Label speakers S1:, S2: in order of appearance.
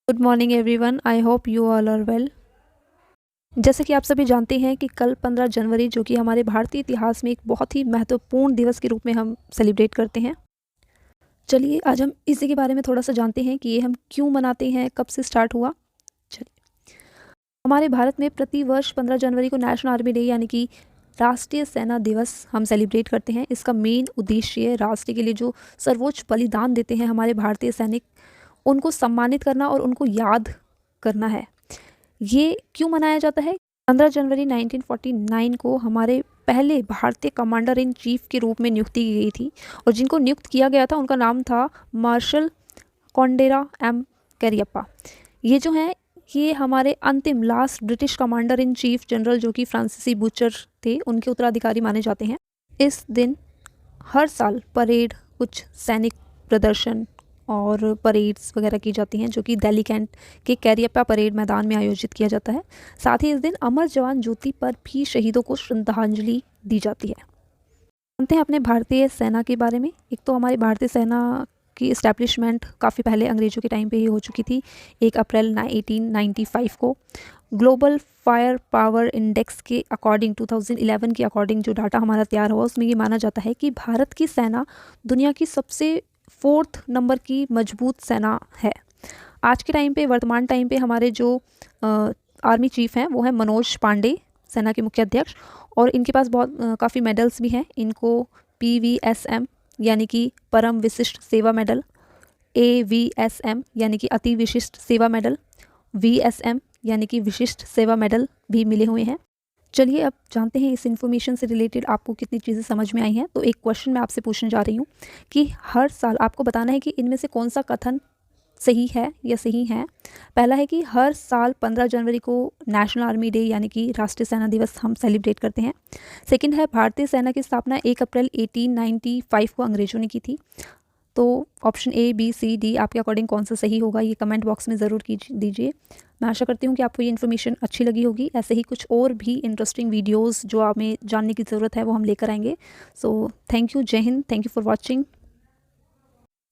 S1: Good morning everyone, I hope you all are well. जैसे कि आप सभी जानते हैं कि कल 15 जनवरी जो कि हमारे भारतीय इतिहास में एक बहुत ही महत्वपूर्ण दिवस के रूप में हम सेलिब्रेट करते हैं। चलिए आज हम इसी के बारे में थोड़ा सा जानते हैं कि ये हम क्यों मनाते हैं, कब से स्टार्ट हुआ। चलिए, हमारे भारत में प्रति वर्ष 15 जनवरी को नेशनल आर्मी डे यानी कि राष्ट्रीय सेना दिवस हम सेलिब्रेट करते हैं। इसका मेन उद्देश्य राष्ट्र के लिए जो सर्वोच्च बलिदान देते हैं हमारे भारतीय सैनिक, उनको सम्मानित करना और उनको याद करना है। ये क्यों मनाया जाता है? 15 जनवरी 1949 को हमारे पहले भारतीय कमांडर इन चीफ के रूप में नियुक्ति की गई थी और जिनको नियुक्त किया गया था उनका नाम था मार्शल कोंडेरा एम कैरियप्पा। ये जो हैं ये हमारे अंतिम last British commander in chief general जो कि फ्रांसीसी बूचर थे, उनके उत्तराधिकारी माने जाते हैं। इस दिन हर साल परेड, कुछ सैनिक प्रदर्शन और परेड्स वगैरह की जाती हैं जो कि दिल्ली कैंट के कैरियप्पा परेड मैदान में आयोजित किया जाता है। साथ ही इस दिन अमर जवान ज्योति पर भी शहीदों को श्रद्धांजलि दी जाती है। जानते हैं अपने भारतीय सेना के बारे में। एक तो हमारी भारतीय सेना की इस्टेब्लिशमेंट काफ़ी पहले अंग्रेज़ों के टाइम पे ही हो चुकी थी। 1 अप्रैल 1895 को ग्लोबल फायर पावर इंडेक्स के अकॉर्डिंग 2011 के अकॉर्डिंग जो डाटा हमारा तैयार हुआ उसमें ये माना जाता है कि भारत की सेना दुनिया की सबसे 4th नंबर की मजबूत सेना है। आज के टाइम पे, वर्तमान टाइम पे हमारे जो आर्मी चीफ हैं वो हैं मनोज पांडे, सेना के मुख्य अध्यक्ष, और इनके पास बहुत काफ़ी मेडल्स भी हैं। इनको PVSM यानी कि परम विशिष्ट सेवा मेडल, AVSM यानी कि अति विशिष्ट सेवा मेडल, VSM यानी कि विशिष्ट सेवा मेडल भी मिले हुए हैं। चलिए अब जानते हैं इस इन्फॉर्मेशन से रिलेटेड आपको कितनी चीज़ें समझ में आई हैं। तो एक क्वेश्चन मैं आपसे पूछने जा रही हूँ कि हर साल आपको बताना है कि इनमें से कौन सा कथन सही है या सही है। पहला है कि हर साल 15 जनवरी को नेशनल आर्मी डे यानी कि राष्ट्रीय सेना दिवस हम सेलिब्रेट करते हैं। सेकंड है भारतीय सेना की स्थापना 1 अप्रैल 1895 को अंग्रेज़ों ने की थी। तो option A, B, C, D आपके अकॉर्डिंग कौन सा सही होगा, ये कमेंट बॉक्स में ज़रूर दीजिए। मैं आशा करती हूँ कि आपको ये इन्फॉर्मेशन अच्छी लगी होगी। ऐसे ही कुछ और भी इंटरेस्टिंग वीडियोस जो हमें जानने की ज़रूरत है वो हम लेकर आएंगे। सो थैंक यू, जय Hind, thank you for watching.